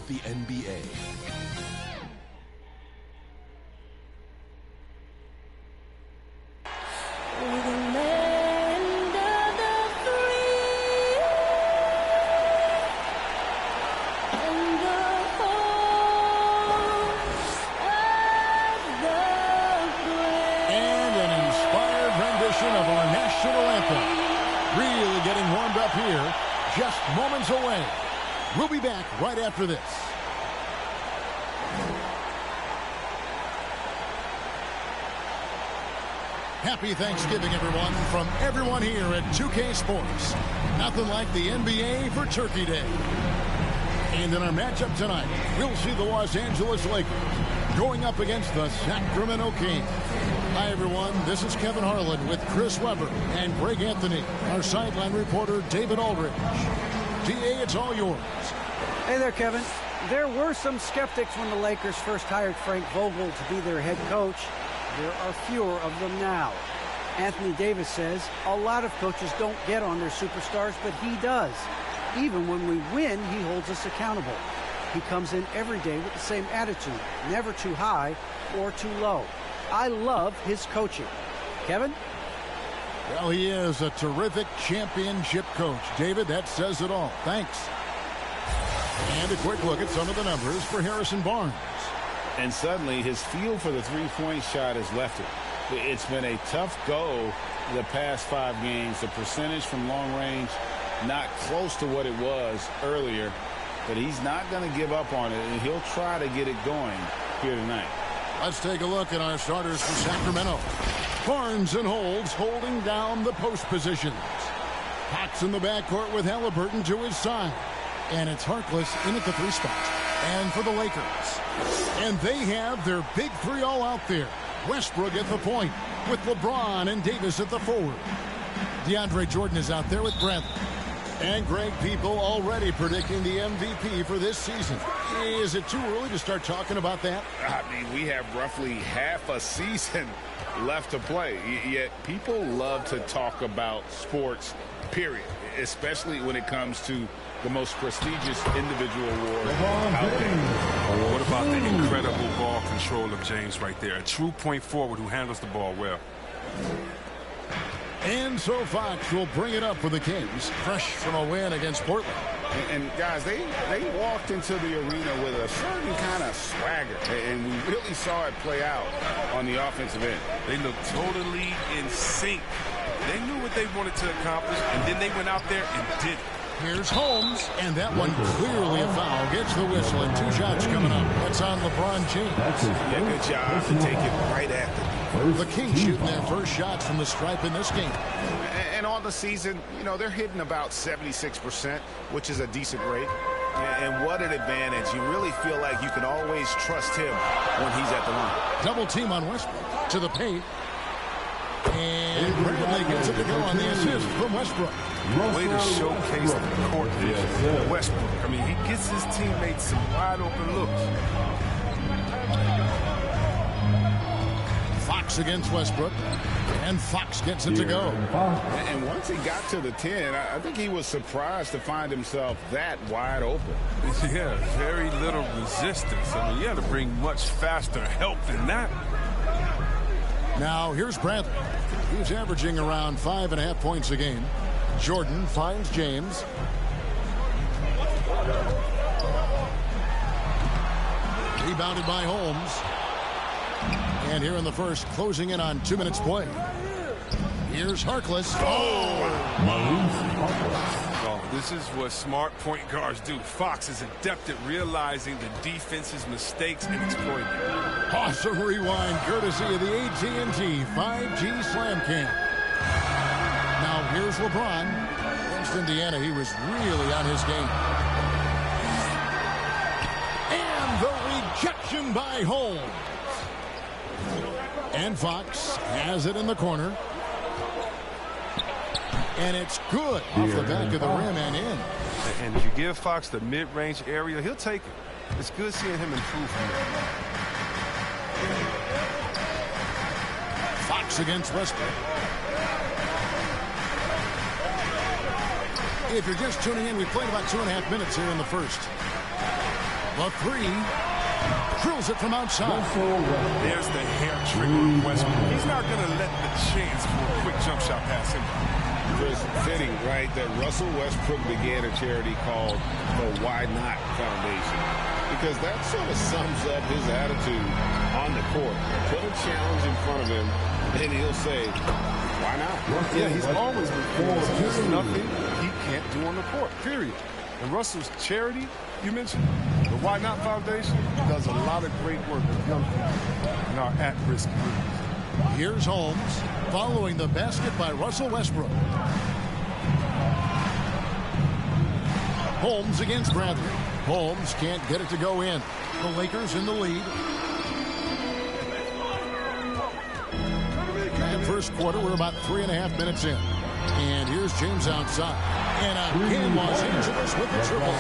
of the NBA. Of our national anthem. Really getting warmed up here, just moments away. We'll be back right after this. Happy Thanksgiving, everyone, from everyone here at 2K Sports. Nothing like the NBA for Turkey Day. And in our matchup tonight, we'll see the Los Angeles Lakers going up against the Sacramento Kings. Hi, everyone. This is Kevin Harlan with Chris Webber and Greg Anthony, our sideline reporter, David Aldridge. DA, it's all yours. Hey there, Kevin. There were some skeptics when the Lakers first hired Frank Vogel to be their head coach. There are fewer of them now. Anthony Davis says a lot of coaches don't get on their superstars, but he does. Even when we win, he holds us accountable. He comes in every day with the same attitude, never too high or too low. I love his coaching. Kevin? Well, he is a terrific championship coach. David, that says it all. Thanks. And a quick look at some of the numbers for Harrison Barnes. And suddenly his feel for the three-point shot has left it. It's been a tough go the past 5 games. The percentage from long range not close to what it was earlier, but he's not going to give up on it, and he'll try to get it going here tonight. Let's take a look at our starters for Sacramento. Barnes and Holds holding down the post positions. Fox in the backcourt with Halliburton to his side. And it's Harkless in at the 3 spot. And for the Lakers. And they have their big 3 all out there. Westbrook at the point with LeBron and Davis at the forward. DeAndre Jordan is out there with Bradley. And Greg, people already predicting the MVP for this season. Is it too early to start talking about that? I mean, we have roughly half a season left to play. Yet people love to talk about sports, period, especially when it comes to the most prestigious individual award out there. What about the incredible ball control of James right there? A true point forward who handles the ball well. And so Fox will bring it up for the Kings, fresh from a win against Portland. And guys, they walked into the arena with a certain kind of swagger, and we really saw it play out on the offensive end. They looked totally in sync. They knew what they wanted to accomplish, and then they went out there and did it. Here's Holmes, and that one clearly a foul. Gets the whistle, and 2 shots coming up. That's on LeBron James. Yeah, good job to take it right at them. The Kings shooting their first shots from the stripe in this game. And on the season, you know, they're hitting about 76%, which is a decent rate. And what an advantage. You really feel like you can always trust him when he's at the line. Double team on Westbrook to the paint. And Bradley gets it to go on the assist from Westbrook. Way to showcase the court vision. Westbrook, I mean, he gets his teammates some wide open looks. Fox against Westbrook, and Fox gets it to go. And once he got to the 10, I think he was surprised to find himself that wide open. Yeah, very little resistance. I mean, you had to bring much faster help than that. Now, here's Bradley. He's averaging around 5.5 points a game. Jordan finds James. Rebounded by Holmes. And here in the first, closing in on 2 minutes play. Here's Harkless. Oh, this is what smart point guards do. Fox is adept at realizing the defense's mistakes and exploiting them. Awesome rewind, courtesy of the AT&T 5G Slam Cam. Now here's LeBron. Against Indiana, he was really on his game. And the rejection by Holmes. And Fox has it in the corner. And it's good off the back of the rim and in. And if you give Fox the mid-range area, he'll take it. It's good seeing him improve from there. Fox against Westbrook. If you're just tuning in, we played about 2.5 minutes here in the first. The three. Drills it from outside. There's the hair trigger on Westbrook. He's not going to let the chance for a quick jump shot pass him. It's fitting, right, that Russell Westbrook began a charity called the Why Not Foundation, because that sort of sums up his attitude on the court. Put a challenge in front of him, and he'll say, why not? Yeah, he's always been fearless. There's nothing he can't do on the court, period. And Russell's charity, you mentioned, the Why Not Foundation, does a lot of great work with young people in our at-risk groups. Here's Holmes following the basket by Russell Westbrook. Holmes against Bradley. Holmes can't get it to go in. The Lakers in the lead. And first quarter, we're about 3.5 minutes in. And here's James outside. And again, Los Angeles with the triple.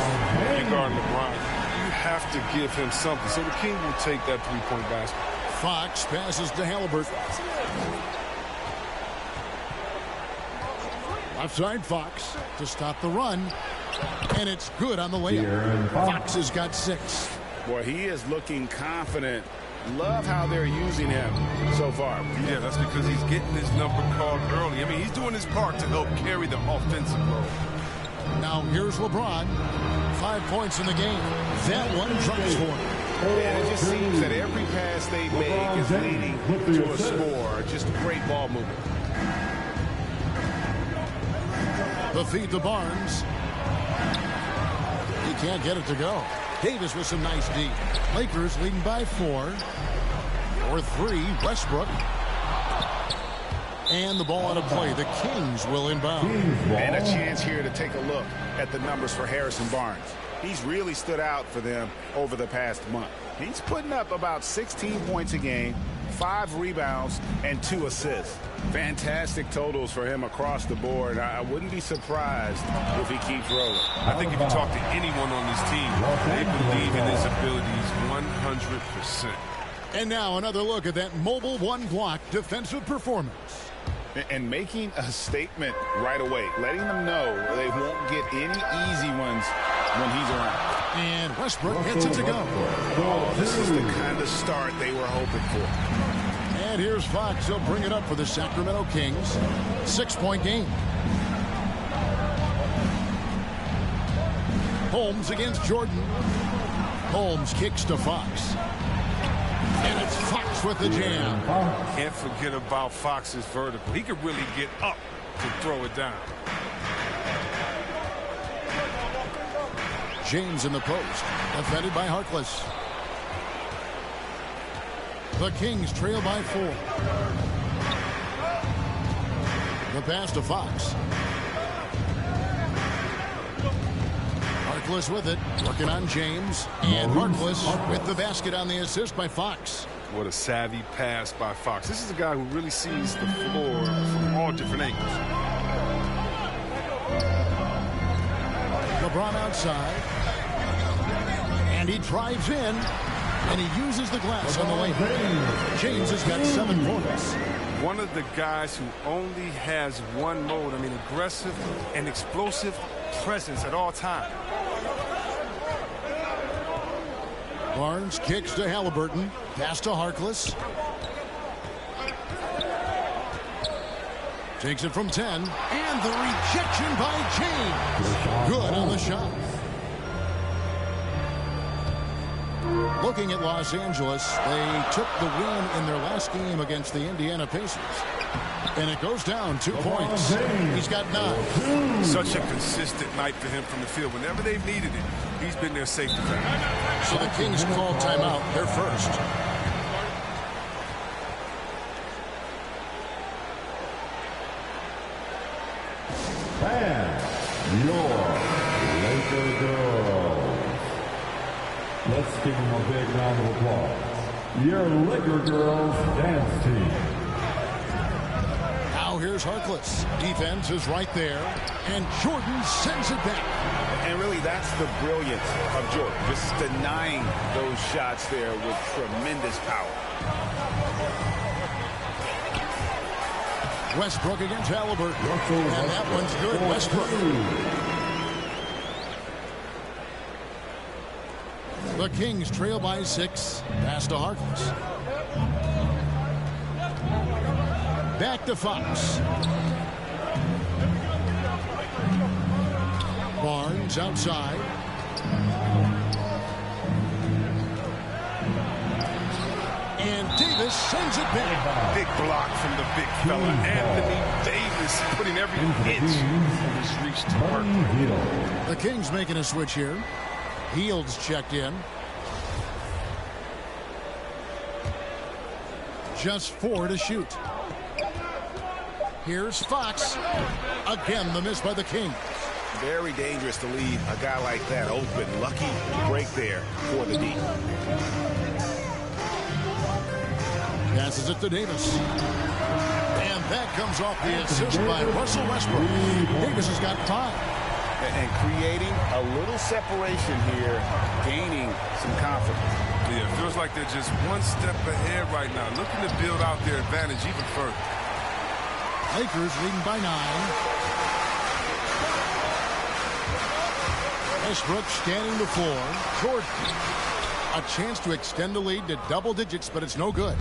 You guard LeBron, you have to give him something. So the King will take that three-point basket. Fox passes to Halliburton. Left side Fox to stop the run. And it's good on the layup. Fox has got 6. Boy, he is looking confident. Love how they're using him so far. Yeah, that's because he's getting his number called early. I mean, he's doing his part to help carry the offensive load. Now here's LeBron. 5 points in the game. That one drops for him. And it just seems that every pass they make is leading to a score. Just great ball movement. The feed to Barnes. He can't get it to go. Davis with some nice D. Lakers leading by 4. Or 3. Westbrook. And the ball out of play. The Kings will inbound. And a chance here to take a look at the numbers for Harrison Barnes. He's really stood out for them over the past month. He's putting up about 16 points a game, 5 rebounds, and 2 assists. Fantastic totals for him across the board. I wouldn't be surprised if he keeps rolling. I think if you talk to anyone on this team, they believe in his abilities 100%. And now another look at that mobile one-block defensive performance. And making a statement right away, letting them know they won't get any easy ones when he's around. And Westbrook gets it to go. Oh, this is the kind of start they were hoping for. And here's Fox. He'll bring it up for the Sacramento Kings. 6-point game. Holmes against Jordan. Holmes kicks to Fox. And it's Fox with the jam. Can't forget about Fox's vertical. He could really get up to throw it down. James in the post. Defended by Harkless. The Kings trail by 4. The pass to Fox. Harkless with it. Working on James. And Harkless with the basket on the assist by Fox. What a savvy pass by Fox. This is a guy who really sees the floor from all different angles. LeBron outside. And he drives in. And he uses the glass on the way. James has got 7 points. One of the guys who only has one mode. I mean, aggressive and explosive presence at all times. Barnes kicks to Halliburton. Pass to Harkless. Takes it from 10. And the rejection by James. Good on the shot. Looking at Los Angeles, they took the win in their last game against the Indiana Pacers. And it goes down 2 points. He's got 9. Such a consistent night for him from the field. Whenever they've needed it, he's been their safety valve. So the Kings call timeout. They're first. And your Laker girls. Let's give them a big round of applause. Your Laker girls dance team. Now here's Harkless. Defense is right there. And Jordan sends it back. And really, that's the brilliance of Jordan. Just denying those shots there with tremendous power. Westbrook against Halliburton. And that one's good. Westbrook. The Kings trail by 6. Pass to Harkless. Back to Fox. Barnes outside. And Davis sends it back. Big block from the big fella. Anthony Davis putting every inch of his reach to work. The Kings making a switch here. Hield's checked in. Just 4 to shoot. Here's Fox. Again, the miss by the Kings. Very dangerous to leave a guy like that open. Lucky break there for the D. Passes it to Davis. And that comes off the assist by Russell Westbrook. Davis has got 5. And creating a little separation here, gaining some confidence. Yeah, it feels like they're just one step ahead right now, looking to build out their advantage even further. Lakers leading by 9. Westbrook scanning the floor. Jordan. A chance to extend the lead to double digits, but it's no good.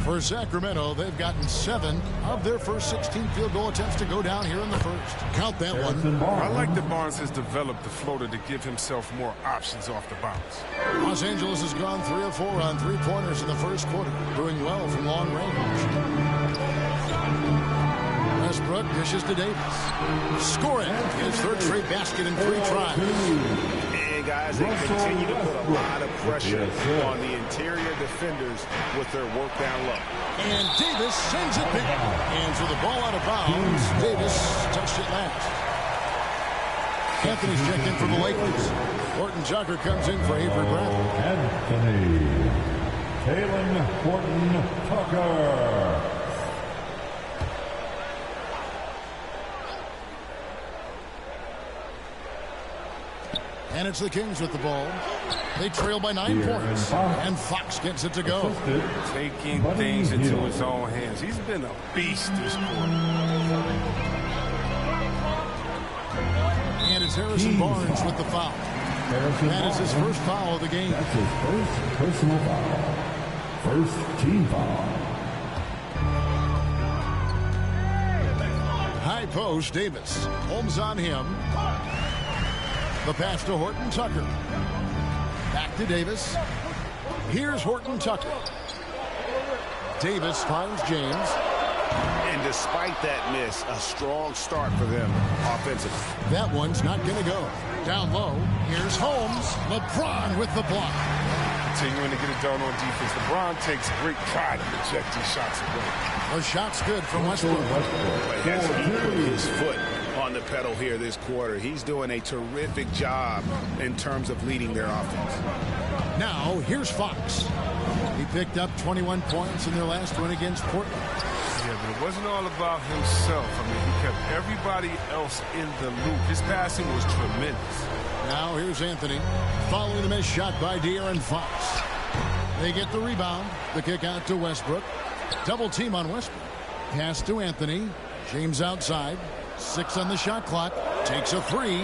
For Sacramento, they've gotten 7 of their first 16 field goal attempts to go down here in the first. Count that one. I like that Barnes has developed the floater to give himself more options off the bounce. Los Angeles has gone 3 of 4 on 3-pointers in the first quarter, doing well from long range. Westbrook dishes to Davis. Scoring his third straight basket in 3 tries. And guys, they continue to put a lot of pressure on the interior defenders with their work down low. And Davis sends it back. And for the ball out of bounds, Davis touched it last. Anthony's checked in for the Lakers. Horton Tucker comes in for Avery Bradley. Anthony. Taylor Horton Tucker. And it's the Kings with the ball. They trail by 9 points. And Fox gets it to go. Taking things into his own hands. He's been a beast this quarter. And it's Harrison Barnes with the foul. That is his first foul of the game. That's his first personal foul. First team foul. High post, Davis. Holmes on him. The pass to Horton Tucker. Back to Davis. Here's Horton Tucker. Davis finds James. And despite that miss, a strong start for them offensively. That one's not going to go. Down low, here's Holmes. LeBron with the block. Continuing to get it done on defense. LeBron takes great pride in rejecting shots away. The shot's good from Westbrook. Yes, he put his foot on the pedal here this quarter. He's doing a terrific job in terms of leading their offense. Now, here's Fox. He picked up 21 points in their last win against Portland. Yeah, but it wasn't all about himself. I mean, he kept everybody else in the loop. His passing was tremendous. Now, here's Anthony. Following the missed shot by De'Aaron Fox. They get the rebound. The kick out to Westbrook. Double team on Westbrook. Pass to Anthony. James outside. 6 on the shot clock. Takes a 3.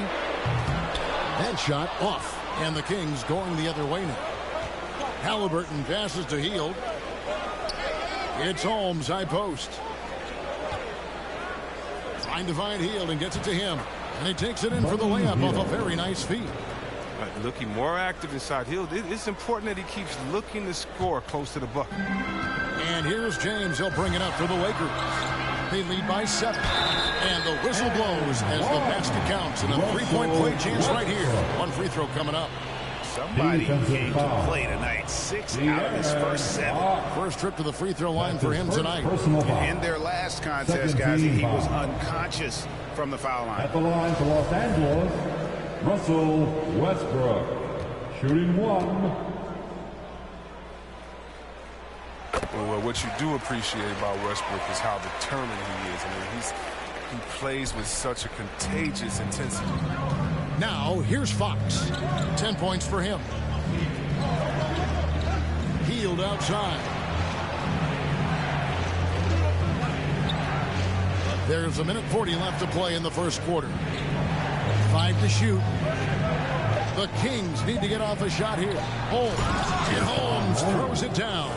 That shot off. And the Kings going the other way now. Halliburton passes to Hield. It's Holmes, high post. Trying to find Hield and gets it to him. And he takes it in for the layup off a very nice feed. Looking more active inside Hield. It's important that he keeps looking to score close to the bucket. And here's James. He'll bring it up for the Lakers. They lead by 7. And the whistle blows as the basket counts. And a 3-point play chance right here. One free throw coming up. Somebody came to play tonight. 6 out of his first 7. First trip to the free throw line for him tonight. In their last contest, guys, he was unconscious from the foul line. At the line for Los Angeles, Russell Westbrook. Shooting 1. Well, what you do appreciate about Westbrook is how determined he is. I mean, he plays with such a contagious intensity. Now, here's Fox. 10 points for him. Hield outside. There's a minute 40 left to play in the first quarter. 5 to shoot. The Kings need to get off a shot here. Holmes. And Holmes throws it down.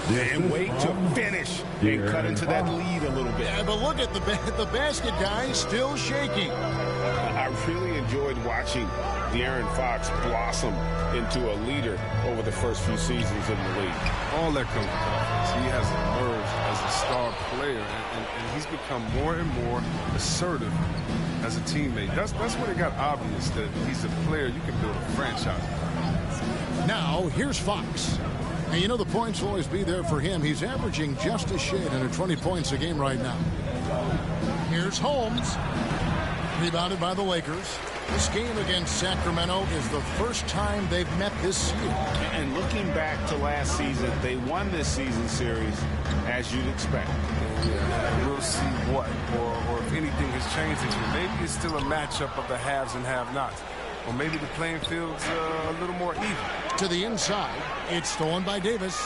And wait to finish and cut into that lead a little bit. Yeah, but look at the basket guy still shaking. I really enjoyed watching De'Aaron Fox blossom into a leader over the first few seasons in the league. All that comes with confidence. He has emerged as a star player, and he's become more and more assertive as a teammate. That's when it got obvious that he's a player you can build a franchise with. Now, here's Fox. And you know the points will always be there for him. He's averaging just a shade under 20 points a game right now. Here's Holmes. Rebounded by the Lakers. This game against Sacramento is the first time they've met this year. And looking back to last season, they won this season series as you'd expect. Yeah, we'll see what, or if anything has changed this year. Maybe it's still a matchup of the haves and have-nots. Or maybe the playing field's a little more even. To the inside, it's stolen by Davis.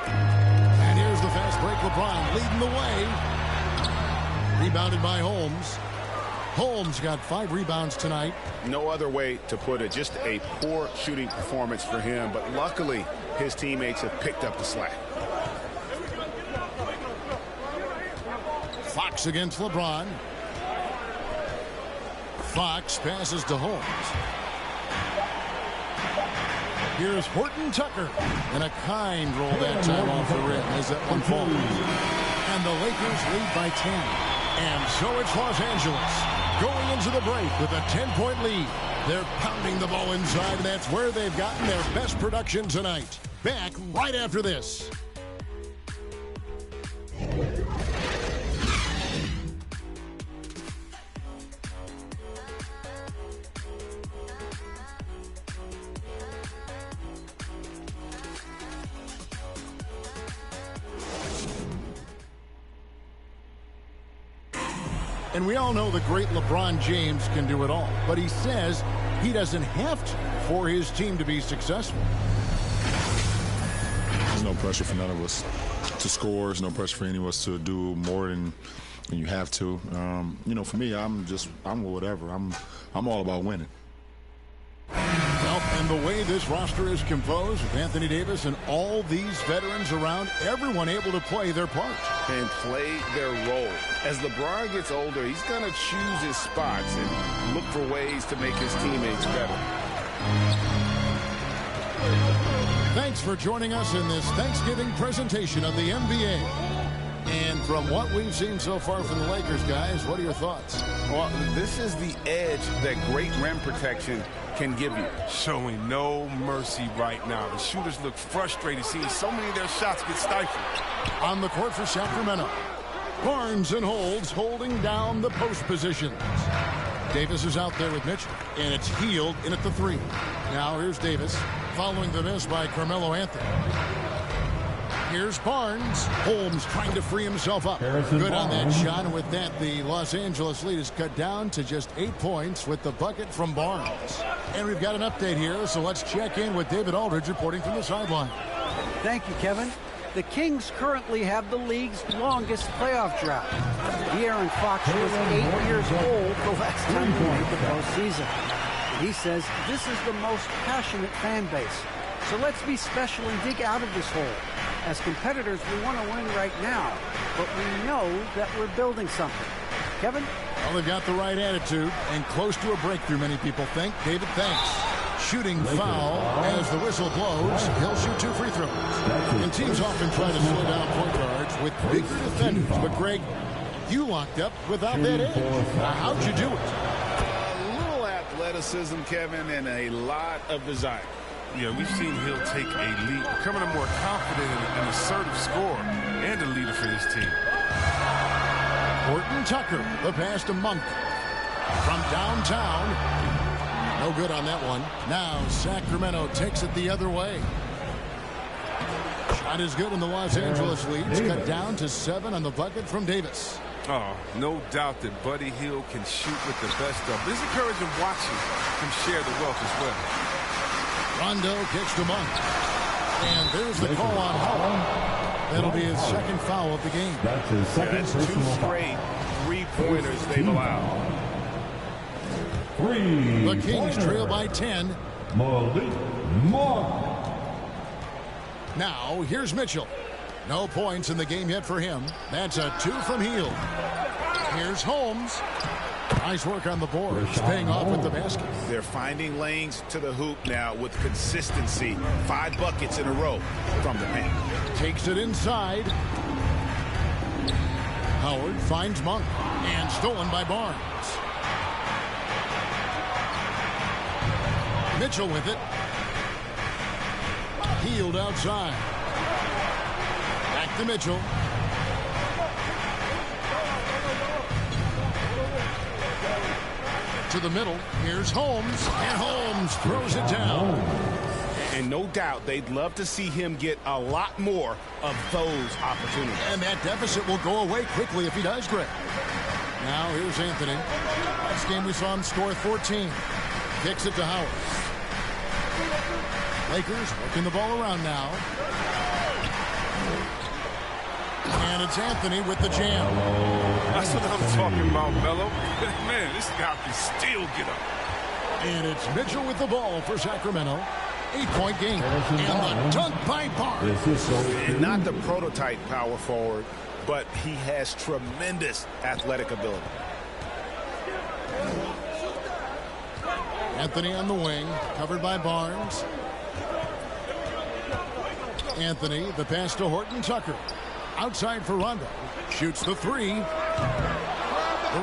And here's the fast break. LeBron leading the way. Rebounded by Holmes. Holmes got 5 rebounds tonight. No other way to put it. Just a poor shooting performance for him. But luckily, his teammates have picked up the slack. Fox against LeBron. Fox passes to Holmes. Here's Horton Tucker. And a kind roll that time off the rim as that one falls. And the Lakers lead by 10. And so it's Los Angeles going into the break with a 10-point lead. They're pounding the ball inside, and that's where they've gotten their best production tonight. Back right after this. And we all know the great LeBron James can do it all. But he says he doesn't have to for his team to be successful. There's no pressure for none of us to score. There's no pressure for any of us to do more than you have to. You know, for me, I'm whatever. I'm all about winning. Well, and the way this roster is composed with Anthony Davis and all these veterans around, everyone able to play their part. And play their role. As LeBron gets older, he's going to choose his spots and look for ways to make his teammates better. Thanks for joining us in this Thanksgiving presentation of the NBA. And from what we've seen so far from the Lakers, guys, what are your thoughts? Well, this is the edge that great rim protection can give you. Showing no mercy right now. The shooters look frustrated seeing so many of their shots get stifled. On the court for Sacramento, Barnes and Holds holding down the post positions. Davis is out there with Mitchell, and it's Hield in at the 3. Now here's Davis, following the miss by Carmelo Anthony. Here's Barnes. Holmes trying to free himself up. Good on that shot, and with that, the Los Angeles lead is cut down to just 8 points with the bucket from Barnes. And we've got an update here, so let's check in with David Aldridge reporting from the sideline. Thank you, Kevin. The Kings currently have the league's longest playoff drought. De'Aaron Fox was 8 years old the last time he made the postseason. And he says this is the most passionate fan base. So let's be special and dig out of this hole. As competitors, we want to win right now, but we know that we're building something. Kevin? Well, they've got the right attitude and close to a breakthrough, many people think. David, thanks. Shooting foul as the whistle blows. He'll shoot 2 free throws. And teams often try to slow down point guards with bigger defenders. But, Greg, you locked up without that edge. How'd you do it? A little athleticism, Kevin, and a lot of desire. Yeah, we've seen Hill take a lead, becoming a more confident and assertive scorer and a leader for his team. Horton Tucker, the pass to Monk. From downtown. No good on that one. Now Sacramento takes it the other way. Shot is good, and the Los Angeles lead's cut down to 7 on the bucket from Davis. Oh, no doubt that Buddy Hield can shoot with the best of. It's encouraging watching him share the wealth as well. Rondo kicks to Monk. And there's the call on Howard. That'll be his second foul of the game. That's his second That's 2 straight three-pointers they've allowed. The Kings trail by 10 Malik Monk. Now, here's Mitchell. No points in the game yet for him. That's a 2 from Hield. Here's Holmes. Nice work on the boards, paying off with the basket. They're finding lanes to the hoop now with consistency. 5 buckets in a row from the paint. Takes it inside. Howard finds Monk, and stolen by Barnes. Mitchell with it. Hield outside. Back to Mitchell. To the middle. Here's Holmes. And Holmes throws it down. And no doubt they'd love to see him get a lot more of those opportunities. And that deficit will go away quickly if he does, Greg. Now here's Anthony. Last game we saw him score 14. Kicks it to Howard. Lakers working the ball around now. And it's Anthony with the jam. That's what I'm talking about, Melo. Man, this guy can still get up. And it's Mitchell with the ball for Sacramento. 8-point game. And the dunk by Barnes. And not the prototype power forward, but he has tremendous athletic ability. Anthony on the wing, covered by Barnes. Anthony, the pass to Horton Tucker. Outside for Rondo. Shoots the 3. The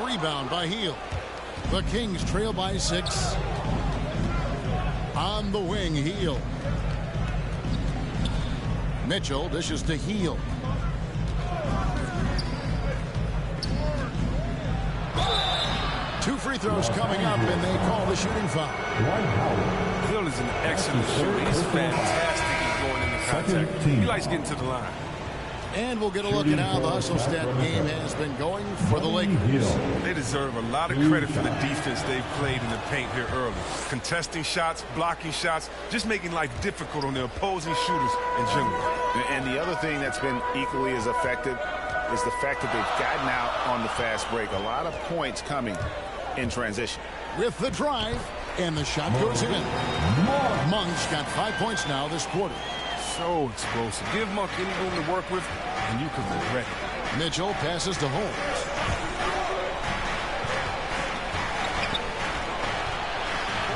rebound by Hield. The Kings trail by 6. On the wing, Hield. Mitchell dishes to Hield. Two free throws coming up, and they call the shooting foul. Hield is an excellent shooter. He's fantastic at going into contact. He likes getting to the line. And we'll get a look at how the hustle stat game has been going for the Lakers. They deserve a lot of credit for the defense they've played in the paint here early. Contesting shots, blocking shots, just making life difficult on the opposing shooters in general. And the other thing that's been equally as effective is the fact that they've gotten out on the fast break. A lot of points coming in transition. With the drive, and the shot goes in. Monk's got 5 points now this quarter. So explosive. Give Monk any room to work with, and you can regret it. Mitchell passes to Holmes.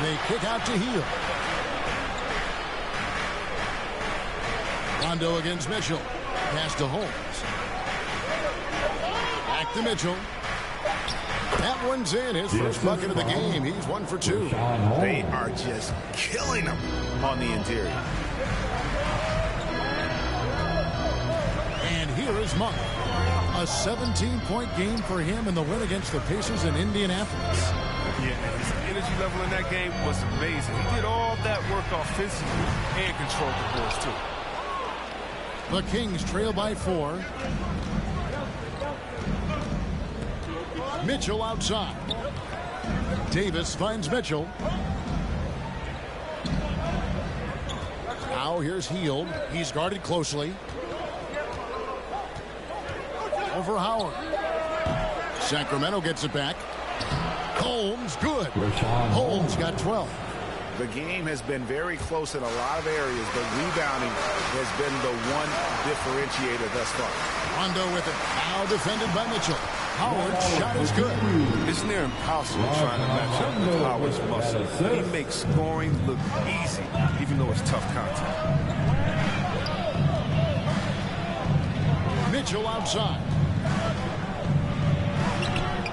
They kick out to Hield. Rondo against Mitchell. Pass to Holmes. Back to Mitchell. That one's in. His first bucket of the game. He's 1 for 2. They are just killing him on the interior. And here is Monk. A 17-point game for him in the win against the Pacers in Indianapolis. Yeah, his energy level in that game was amazing. He did all that work offensively and controlled the boards, too. The Kings trail by 4. Mitchell outside. Davis finds Mitchell. Now here's Hield. He's guarded closely. Over Howard. Sacramento gets it back. Holmes, good. Holmes got 12. The game has been very close in a lot of areas, but rebounding has been the one differentiator thus far. Rondo with it. Now defended by Mitchell. Howard's shot is good. It's near impossible trying to match up with Howard's muscle. He makes scoring look easy, even though it's tough contact. Mitchell outside.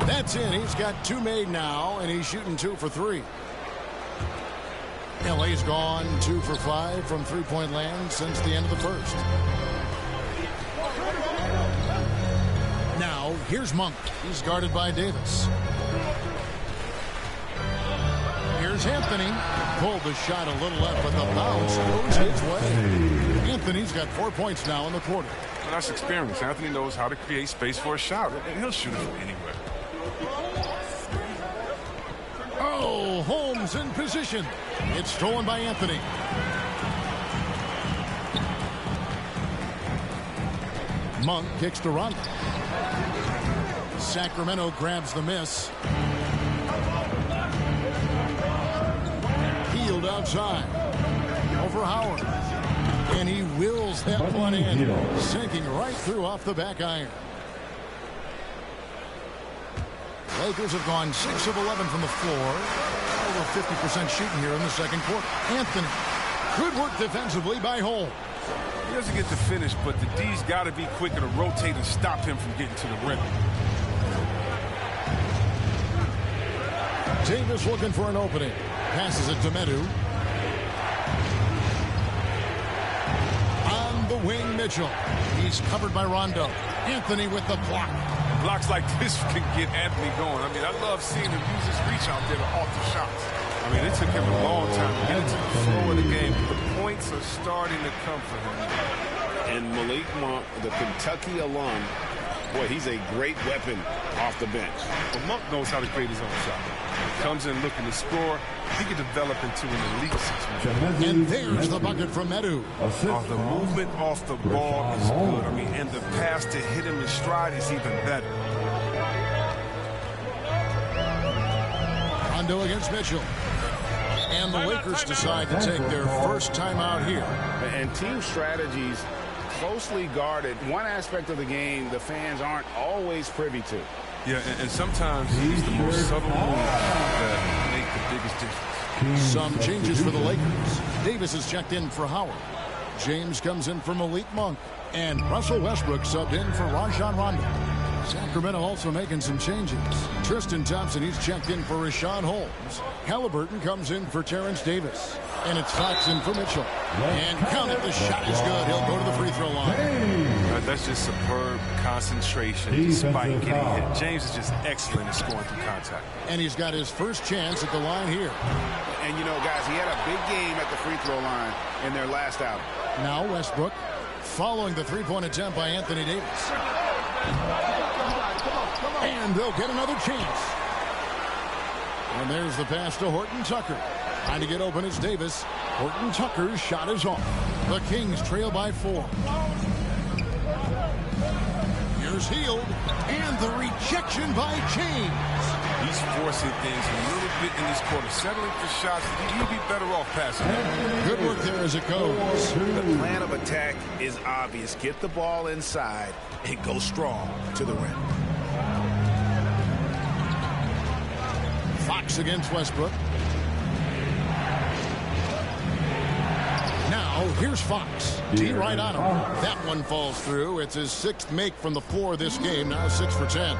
That's in. He's got 2 made now, and he's shooting 2 for 3. LA's gone 2 for 5 from three-point land since the end of the first. Now, here's Monk. He's guarded by Davis. Here's Anthony. Pulled the shot a little left, but the bounce goes his way. Anthony's got 4 points now in the quarter. Well, that's experience. Anthony knows how to create space for a shot, and he'll shoot it from anywhere. Oh, Holmes in position. It's stolen by Anthony. Monk kicks to Rondo. Sacramento grabs the miss. Hield outside. Over Howard. And he wills that one in. Sinking right through off the back iron. Lakers have gone 6 of 11 from the floor. Over 50% shooting here in the second quarter. Anthony. Good work defensively by Holmes. He doesn't get the finish, but the D's got to be quicker to rotate and stop him from getting to the rim. Davis looking for an opening. Passes it to Medu. On the wing, Mitchell. He's covered by Rondo. Anthony with the block. Blocks like this can get Anthony going. I mean, I love seeing him use his reach out there to alter shots. I mean, it took him a long time to get into the flow of the game. The points are starting to come for him. And Malik Monk, the Kentucky alum, boy, he's a great weapon off the bench. But Monk knows how to create his own shot. He comes in looking to score. He can develop into an elite situation. And there's the bucket from Medu. The movement off the ball is good. I mean, and the pass to hit him in stride is even better. Rondo against Mitchell. And the Lakers decide to take their first timeout here. And team strategies closely guarded. One aspect of the game the fans aren't always privy to. Yeah, and sometimes it's the most subtle moves that make the biggest difference. Some changes for the Lakers. Davis is checked in for Howard. James comes in for Malik Monk. And Russell Westbrook subbed in for Rajon Rondo. Sacramento also making some changes. Tristan Thompson, he's checked in for Rashawn Holmes. Halliburton comes in for Terrence Davis. And it's Fox in for Mitchell. And count it, the shot is good. He'll go to the free throw line. That's just superb concentration despite getting hit. James is just excellent at scoring through contact. And he's got his first chance at the line here. And, you know, guys, he had a big game at the free throw line in their last outing. Now Westbrook following the three-point attempt by Anthony Davis. And they'll get another chance. And there's the pass to Horton Tucker. Trying to get open is Davis. Horton Tucker's shot is off. The Kings trail by 4. Here's Hield. And the rejection by James. He's forcing things a little bit in this quarter. Settling for shots. He'd be better off passing. Good work there as it goes. The plan of attack is obvious. Get the ball inside and go strong to the rim. Fox against Westbrook. Now, here's Fox. D right on him. That one falls through. It's his 6th make from the floor this game. Now 6 for 10.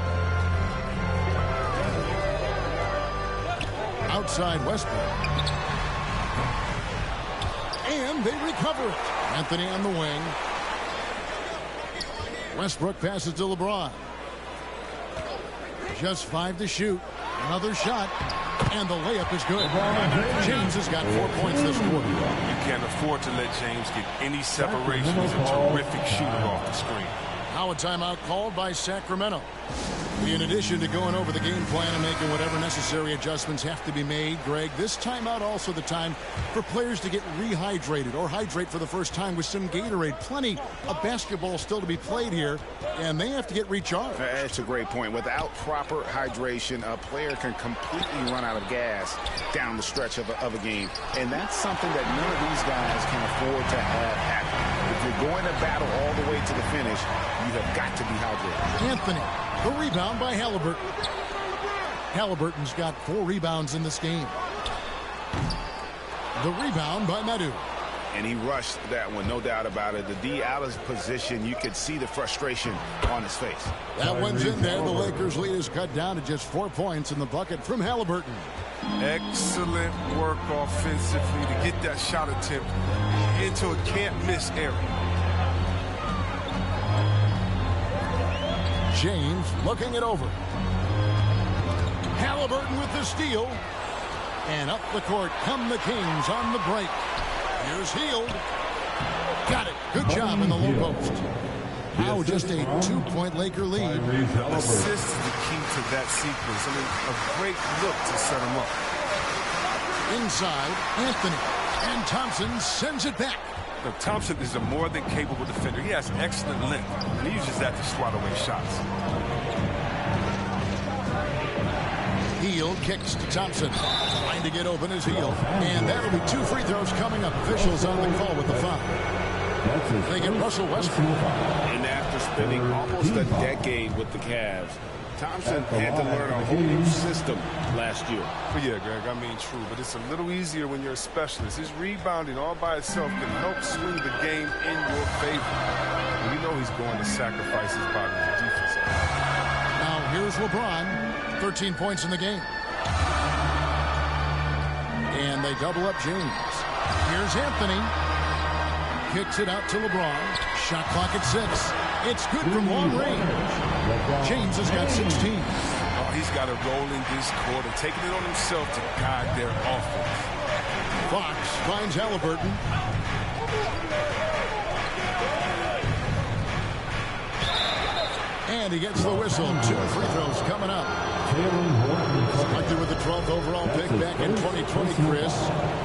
Outside Westbrook. And they recover it. Anthony on the wing. Westbrook passes to LeBron. Just 5 to shoot. Another shot. And the layup is good. James has got 4 points this quarter. You can't afford to let James get any separation. He's a terrific shooter off the screen. Now a timeout called by Sacramento. In addition to going over the game plan and making whatever necessary adjustments have to be made, Greg, this timeout also the time for players to get rehydrated or hydrate for the first time with some Gatorade. Plenty of basketball still to be played here, and they have to get recharged. That's a great point. Without proper hydration, a player can completely run out of gas down the stretch of a game, and that's something that none of these guys can afford to have happen. If you're going to battle all the way to the finish, you have got to be hydrated. Anthony, the rebound by Halliburton. Halliburton's got 4 rebounds in this game. The rebound by Medu. And he rushed that one, no doubt about it. The D out of position, you could see the frustration on his face. That one's in there. The Lakers lead is cut down to just 4 points in the bucket from Halliburton. Excellent work offensively to get that shot attempt into a can't-miss area. James looking it over. Halliburton with the steal. And up the court come the Kings on the break. Here's Hield. Got it. Good job in the low post. Now just a 2-point Laker lead. Assist is the key to that sequence. I mean, a great look to set him up. Inside, Anthony. And Thompson sends it back. Now, Thompson is a more than capable defender. He has excellent length, and he uses that to swat away shots. Heel kicks to Thompson. Trying to get open his heel. And that'll be 2 free throws coming up. Officials on the call with the foul. They get Russell Westbrook. And after spending almost a decade with the Cavs, Thompson had to learn a whole new system last year. But yeah, Greg, I mean, true. But it's a little easier when you're a specialist. His rebounding all by itself can help swing the game in your favor. And you know he's going to sacrifice his body to defense. Now here's LeBron. 13 points in the game. And they double up James. Here's Anthony. Kicks it out to LeBron. Shot clock at 6. It's good from long range. James has got 16. Oh, he's got a roll in this quarter, taking it on himself to guide their offense. Fox finds Halliburton. And he gets the whistle. 2 free throws coming up. Selected with the 12th overall pick back in 2020, Chris.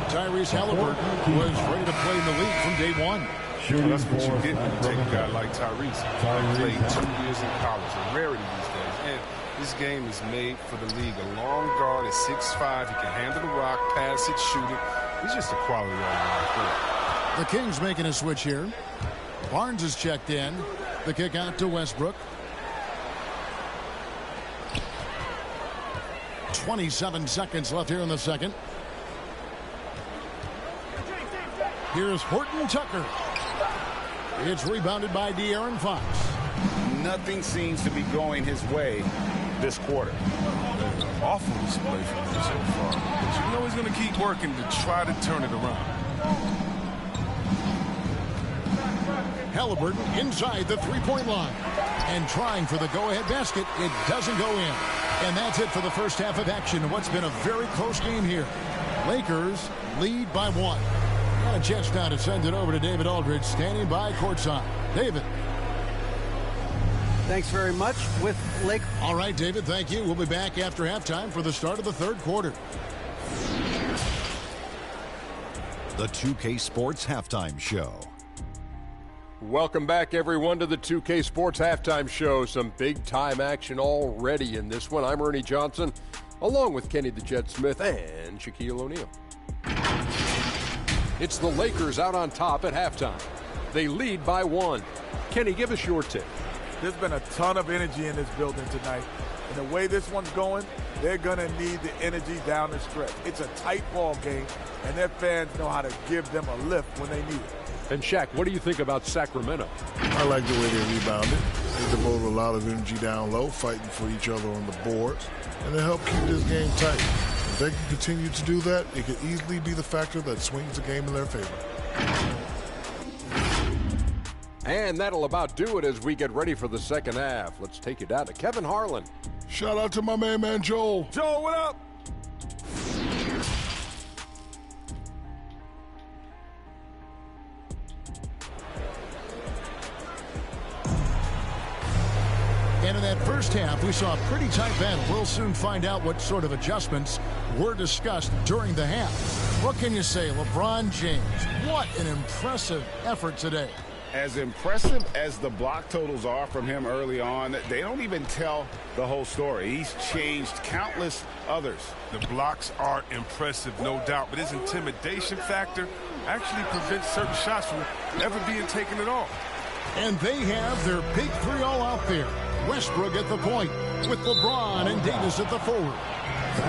Tyrese Halliburton was ready to play in the league from day one. Well, that's what you get when you take a guy like Tyrese. He played 2 years in college, a rarity these days. And this game is made for the league. A long guard at 6'5", he can handle the rock, pass it, shoot it. He's just a quality all-around player. The Kings making a switch here. Barnes is checked in. The kick out to Westbrook. 27 seconds left here in the second. Here's Horton Tucker. It's rebounded by De'Aaron Fox. Nothing seems to be going his way this quarter. Awful display from him so far. But you know he's going to keep working to try to turn it around. Halliburton inside the three-point line. And trying for the go-ahead basket. It doesn't go in. And that's it for the first half of action in what's been a very close game here. Lakers lead by 1. Got a chance now to send it over to David Aldridge, standing by courtside. David. Thanks very much. With Lake. All right, David, thank you. We'll be back after halftime for the start of the third quarter. The 2K Sports Halftime Show. Welcome back, everyone, to the 2K Sports Halftime Show. Some big-time action already in this one. I'm Ernie Johnson, along with Kenny the Jet Smith and Shaquille O'Neal. It's the Lakers out on top at halftime. They lead by 1. Kenny, give us your take. There's been a ton of energy in this building tonight. And the way this one's going, they're going to need the energy down the stretch. It's a tight ball game, and their fans know how to give them a lift when they need it. And Shaq, what do you think about Sacramento? I like the way they rebounded. They devoted a lot of energy down low, fighting for each other on the boards, and they help keep this game tight. If they can continue to do that, it could easily be the factor that swings the game in their favor. And that'll about do it as we get ready for the second half. Let's take you down to Kevin Harlan. Shout out to my main man, Joel. Joel, what up? And in that first half, we saw a pretty tight battle. We'll soon find out what sort of adjustments were discussed during the half. What can you say, LeBron James? What an impressive effort today. As impressive as the block totals are from him early on, they don't even tell the whole story. He's changed countless others. The blocks are impressive, no doubt, but his intimidation factor actually prevents certain shots from ever being taken at all. And they have their big 3 all out there. Westbrook at the point with LeBron and Davis at the forward.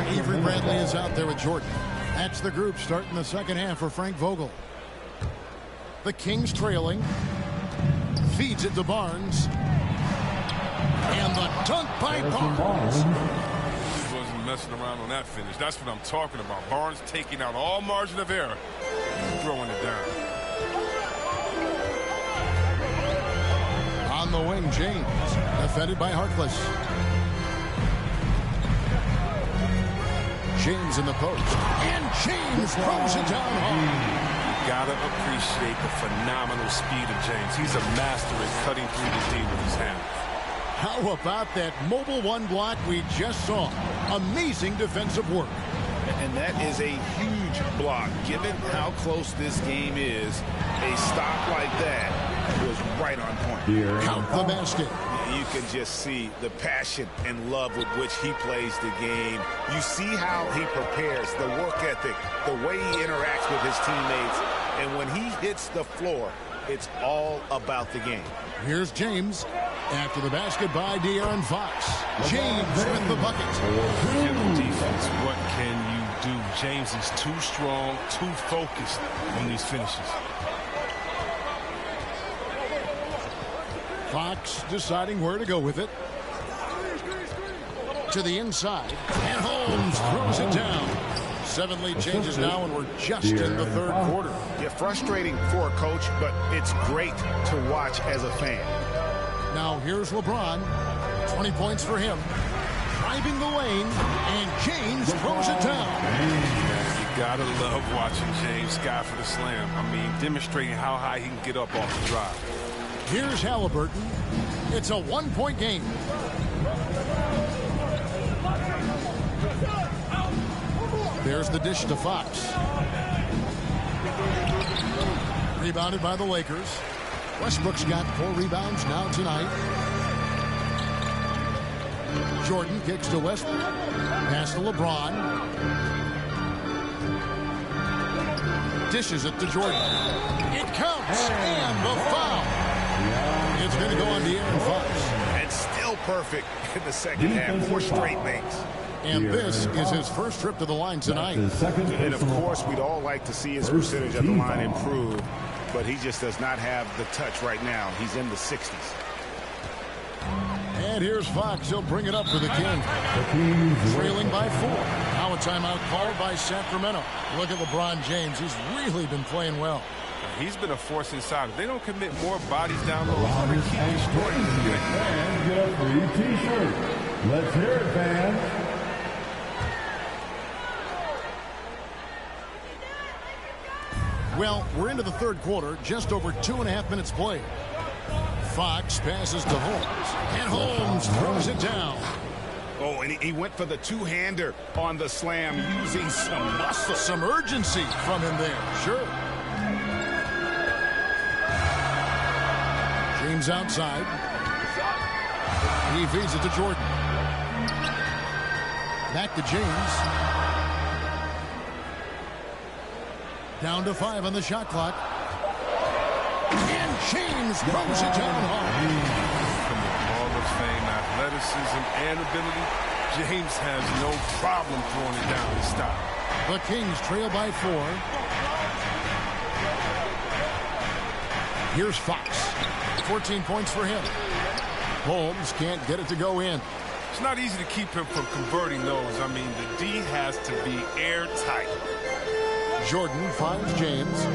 Avery Bradley is out there with Jordan. That's the group starting the second half for Frank Vogel. The Kings trailing. Feeds it to Barnes. And the dunk by Barnes. He wasn't messing around on that finish. That's what I'm talking about. Barnes taking out all margin of error and throwing it down. On the wing, James. Defended by Harkless. James in the post. And James throws it down hard. Gotta appreciate the phenomenal speed of James. He's a master at cutting through the D with his hands. How about that mobile 1 block we just saw? Amazing defensive work. And that is a huge block. Given how close this game is, a stop like that was right on point. Count the basket. You can just see the passion and love with which he plays the game. You see how he prepares, the work ethic, the way he interacts with his teammates. And when he hits the floor, it's all about the game. Here's James after the basket by De'Aaron Fox. James with the bucket. Defense, what can you do? James is too strong, too focused on these finishes. Fox deciding where to go with it. To the inside. And Holmes throws it down. 7 lead changes now, and we're just in the third quarter. Yeah, frustrating for a coach, but it's great to watch as a fan. Now here's LeBron. 20 points for him. Driving the lane, and James throws it down. You gotta love watching James sky for the slam. I mean, demonstrating how high he can get up off the drive. Here's Halliburton. It's a 1-point game. There's the dish to Fox. Rebounded by the Lakers. Westbrook's got 4 rebounds now tonight. Jordan kicks to Westbrook. Pass to LeBron. Dishes it to Jordan. It counts. And the foul. It's going to go on De'Aaron Fox. And still perfect in the second half. 4 straight makes. And this is his first trip to the line tonight. And of course, we'd all like to see his percentage at the line improve, but he just does not have the touch right now. He's in the 60s. And here's Fox. He'll bring it up for the Kings. Trailing by 4. Now a timeout called by Sacramento. Look at LeBron James. He's really been playing well. He's been a force inside. If they don't commit more bodies down low, he's going to keep destroying this game. And get a free T-shirt. Let's hear it, fans. Well, we're into the third quarter. Just over 2.5 minutes played. Fox passes to Holmes. And Holmes throws it down. Oh, and he went for the two-hander on the slam using some muscle. Some urgency from him there. Sure. James outside. He feeds it to Jordan. Back to James. Down to 5 on the shot clock. And James throws it down hard. From the Hall of Fame athleticism and ability, James has no problem throwing it down in style. The Kings trail by 4. Here's Fox. 14 points for him. Holmes can't get it to go in. It's not easy to keep him from converting those. I mean, the D has to be airtight. Jordan finds James.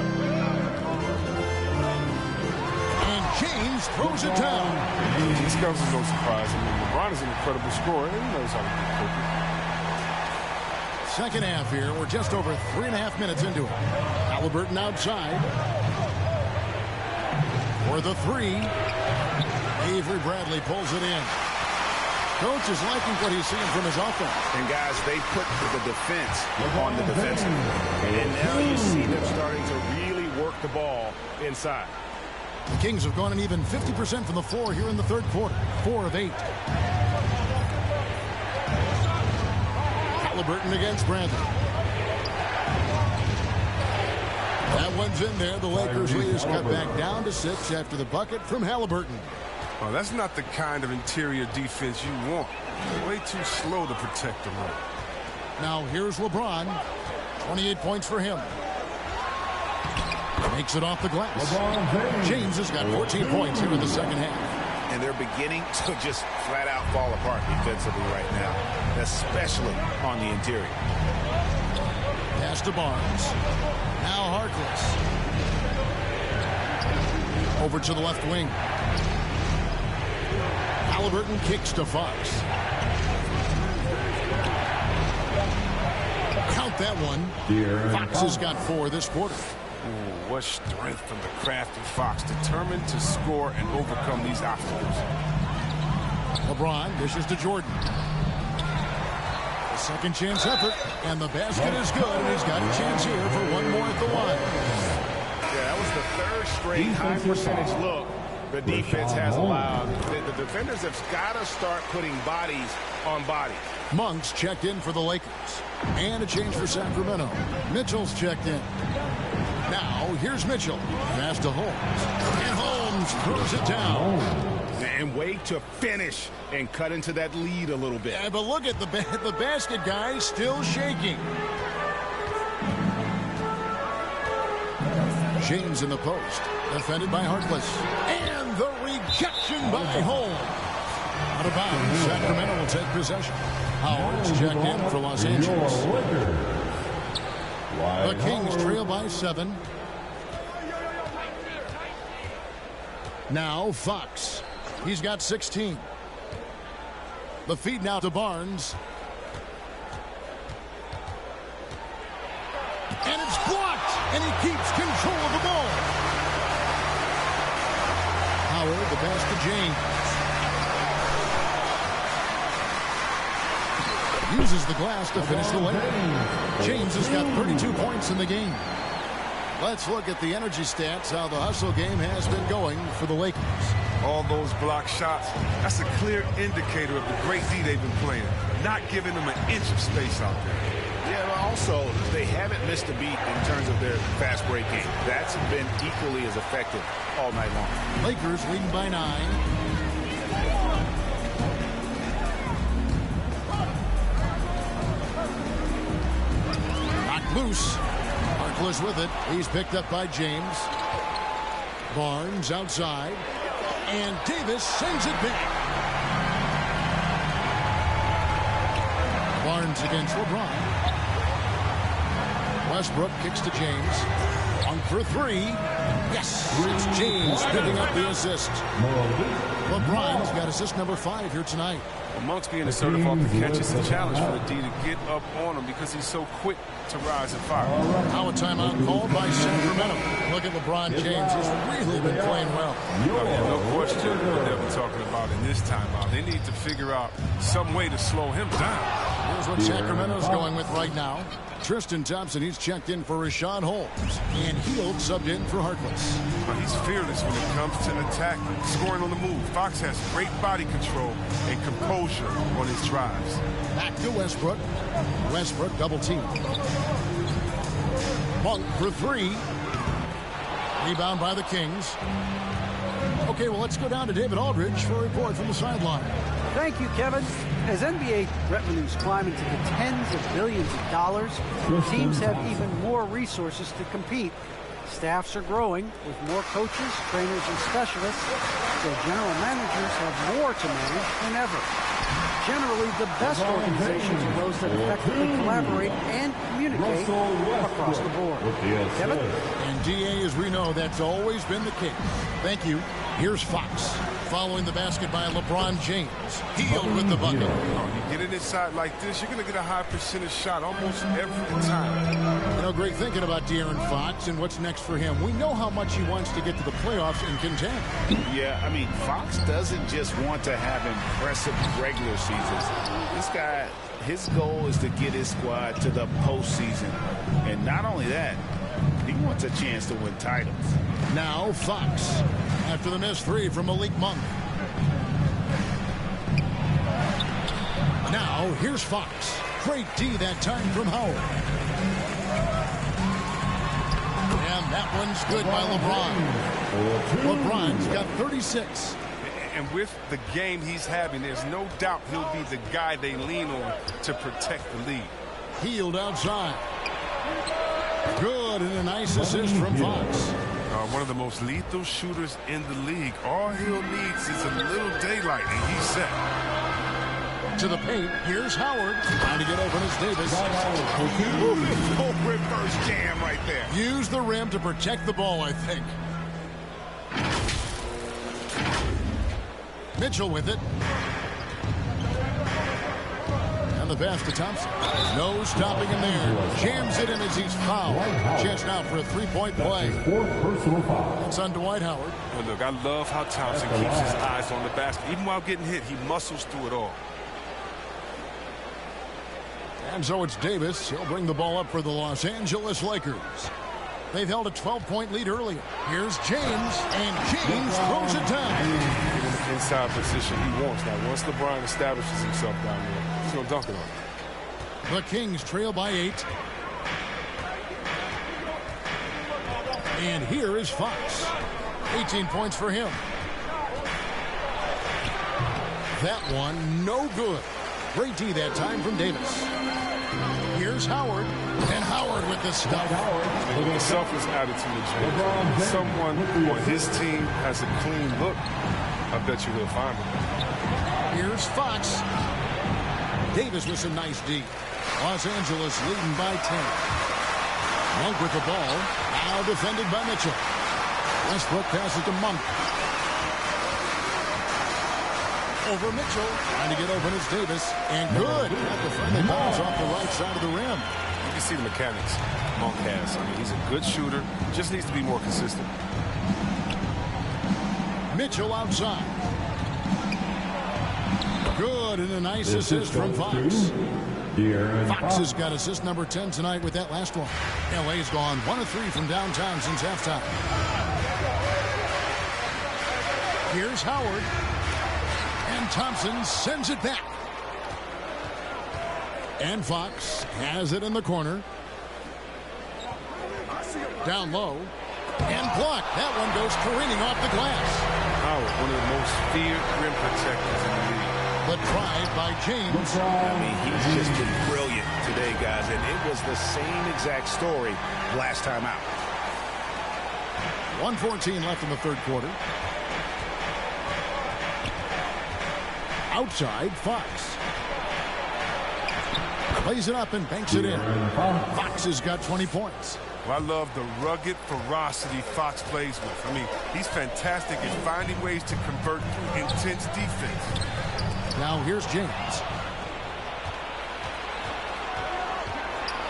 And James throws it down. This comes as no surprise. I mean, LeBron is an incredible scorer, and he knows how to do cooking. Second half here. We're just over 3.5 minutes into it. Halliburton outside. For the 3. Avery Bradley pulls it in. Coach is liking what he's seeing from his offense. And guys, they put the defense on the defensive. And now you see them starting to really work the ball inside. The Kings have gone an even 50% from the floor here in the third quarter. 4 of 8. Halliburton against Bradley. That one's in there. The Lakers lead is cut back down to 6 after the bucket from Halliburton. Well, that's not the kind of interior defense you want. Way too slow to protect the rim. Now here's LeBron. 28 points for him. Makes it off the glass. James has got 14 points here in the second half. And they're beginning to just flat out fall apart defensively right now, especially on the interior. Pass to Barnes. Now Harkless. Over to the left wing. Halliburton kicks to Fox. Count that one. Fox has got 4 this quarter. Ooh, what strength from the crafty Fox, determined to score and overcome these obstacles. LeBron dishes to Jordan. A second chance effort, and the basket is good, and he's got a chance here for one more at the line. Yeah, that was the 3rd straight high percentage look the defense has allowed. The defenders have got to start putting bodies on bodies. Monk's checked in for the Lakers. And a change for Sacramento. Mitchell's checked in. Now, here's Mitchell. Pass to Holmes. And Holmes throws it down. And wait to finish and cut into that lead a little bit. Yeah, but look at the basket guy still shaking. James in the post. Defended by Harkless. And the rejection by Holmes. Out of bounds. Sacramento will take possession. Howard's checked in for Los Angeles. The Kings trail by 7. Now Fox. He's got 16. The feed now to Barnes. And it's blocked. And he keeps control of the ball. Howard, the pass to James. Uses the glass to finish the layup. James has got 32 points in the game. Let's look at the energy stats, how the hustle game has been going for the Lakers. All those block shots, that's a clear indicator of the great D they've been playing. Not giving them an inch of space out there. Yeah, but also, they haven't missed a beat in terms of their fast break game. That's been equally as effective all night long. Lakers leading by 9. Loose. Harkless with it. He's picked up by James. Barnes outside. And Davis sends it back. Barnes against LeBron. Westbrook kicks to James. 1 for 3. Yes! It's James picking up the assist. LeBron's got assist number 5 here tonight. Monk's being assertive off the catch is a challenge for the D to get up on him because he's so quick to rise and fire. Now a timeout called by Sacramento. Look at LeBron James. He's really been playing well. No question what they've been talking about in this timeout. They need to figure out some way to slow him down. Here's what Sacramento's going with right now. Tristan Thompson, he's checked in for Rashawn Holmes. And Hield subbed in for Harkless. He's fearless when it comes to an attack, scoring on the move. Fox has great body control and composure on his drives. Back to Westbrook. Westbrook double team. Monk for 3. Rebound by the Kings. Okay, well, let's go down to David Aldridge for a report from the sideline. Thank you, Kevin. As NBA revenues climb into the tens of billions of dollars, teams have even more resources to compete. Staffs are growing with more coaches, trainers, and specialists, so general managers have more to manage than ever. Generally, the best organizations are those that effectively collaborate and communicate across the board. Kevin? And DA, as we know, that's always been the case. Thank you. Here's Fox. Following the basket by LeBron James. Hield with the bucket. You get it inside like this, you're going to get a high percentage shot almost every time. You know, great thinking about De'Aaron Fox and what's next for him. We know how much he wants to get to the playoffs and contend. Yeah, I mean, Fox doesn't just want to have impressive regular seasons. This guy, his goal is to get his squad to the postseason. And not only that, he wants a chance to win titles. Now Fox. After the missed 3 from Malik Monk. Now here's Fox. Great D that time from Howard. And that one's good by LeBron. LeBron's got 36. And with the game he's having, there's no doubt he'll be the guy they lean on to protect the lead. Hield outside. Good, and a nice assist from Fox. One of the most lethal shooters in the league. All Hill needs is a little daylight, and he's set. To the paint, here's Howard. Trying to get open as Davis. Full reverse jam right there. Use the rim to protect the ball, I think. Mitchell with it. And the pass to Thompson. No stopping him there. Jams it in as he's fouled. Chance now for a three-point play. It's on Dwight Howard. Well, look, I love how Thompson keeps his eyes on the basket. Even while getting hit, he muscles through it all. And so it's Davis. He'll bring the ball up for the Los Angeles Lakers. They've held a 12-point lead earlier. Here's James, and James throws it down. Get in the inside position he wants. Now, once LeBron establishes himself down there, he's going to dunk it on him. The Kings trail by 8. And here is Fox. 18 points for him. That one, no good. Great D that time from Davis. Here's Howard. And Howard with the stuff. The selfless attitude of James. Someone on his team has a clean look. I bet you he'll find it. Here's Fox. Davis with some nice D. Los Angeles leading by 10. Monk with the ball. Now defended by Mitchell. Westbrook passes to Monk. Over Mitchell. Trying to get open is Davis. And good. Got the friendly bounce off the right side of the rim. You can see the mechanics Monk has. I mean, he's a good shooter. Just needs to be more consistent. Mitchell outside. Good, and a nice assist from Fox. Fox has got assist number 10 tonight with that last one. LA's gone 1 of 3 from downtown since halftime. Here's Howard. And Thompson sends it back. And Fox has it in the corner. Down low. And blocked. That one goes careening off the glass. Howard, one of the most feared rim protectors in the league. The drive by James. I mean, he's just been brilliant today, guys. And it was the same exact story last time out. 1:14 left in the third quarter. Outside, Fox. Plays it up and banks it in. Fox has got 20 points. Well, I love the rugged ferocity Fox plays with. I mean, he's fantastic at finding ways to convert through intense defense. Now here's James.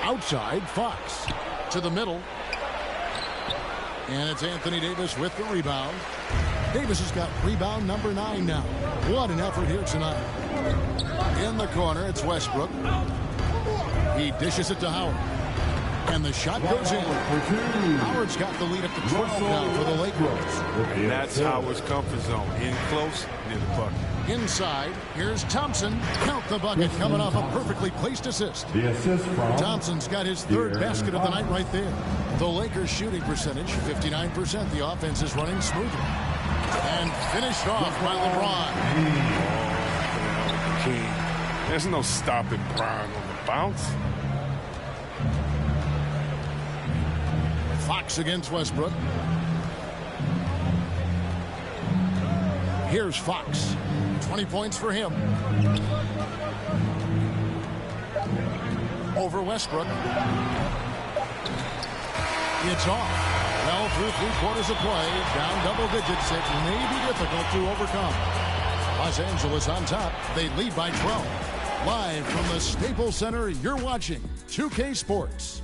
Outside, Fox. To the middle. And it's Anthony Davis with the rebound. Davis has got rebound number 9 now. What an effort here tonight. In the corner, it's Westbrook. He dishes it to Howard. And the shot goes in. Howard's got the lead up to 12 now for the Lakers. And that's Howard's comfort zone. In close, near the bucket. Inside, here's Thompson. Count the bucket coming off a perfectly placed assist. The assist from Thompson's got his third basket of the night right there. The Lakers shooting percentage, 59%. The offense is running smoothly. And finished off by LeBron. King. There's no stopping Bron on the bounce. Fox against Westbrook. Here's Fox. 20 points for him. Over Westbrook. It's off. Well, through 3 quarters of play, down double digits, it may be difficult to overcome. Los Angeles on top. They lead by 12. Live from the Staples Center, you're watching 2K Sports.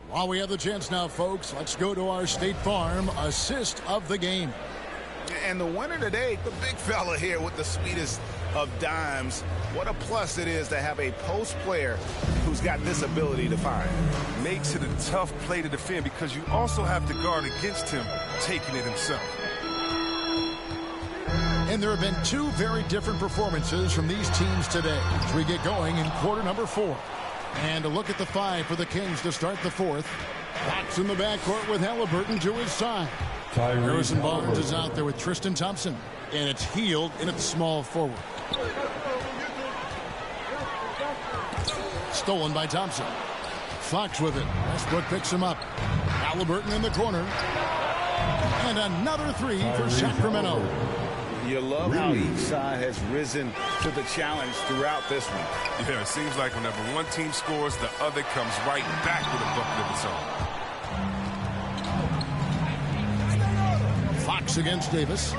While we have the chance now, folks, let's go to our State Farm assist of the game. And the winner today, the big fella here with the sweetest of dimes. What a plus it is to have a post player who's got this ability to find. Makes it a tough play to defend because you also have to guard against him taking it himself. And there have been 2 very different performances from these teams today as we get going in quarter number 4. And a look at the 5 for the Kings to start the 4th. Fox in the backcourt with Halliburton to his side. Harrison Barnes is out there with Tristan Thompson. And it's Healed in at the small forward. Stolen by Thompson. Fox with it. Westbrook picks him up. Halliburton in the corner. And another 3 for Sacramento. You love how each side has risen to the challenge throughout this one. Yeah, it seems like whenever one team scores, the other comes right back with a bucket of its own. Fox against Davis.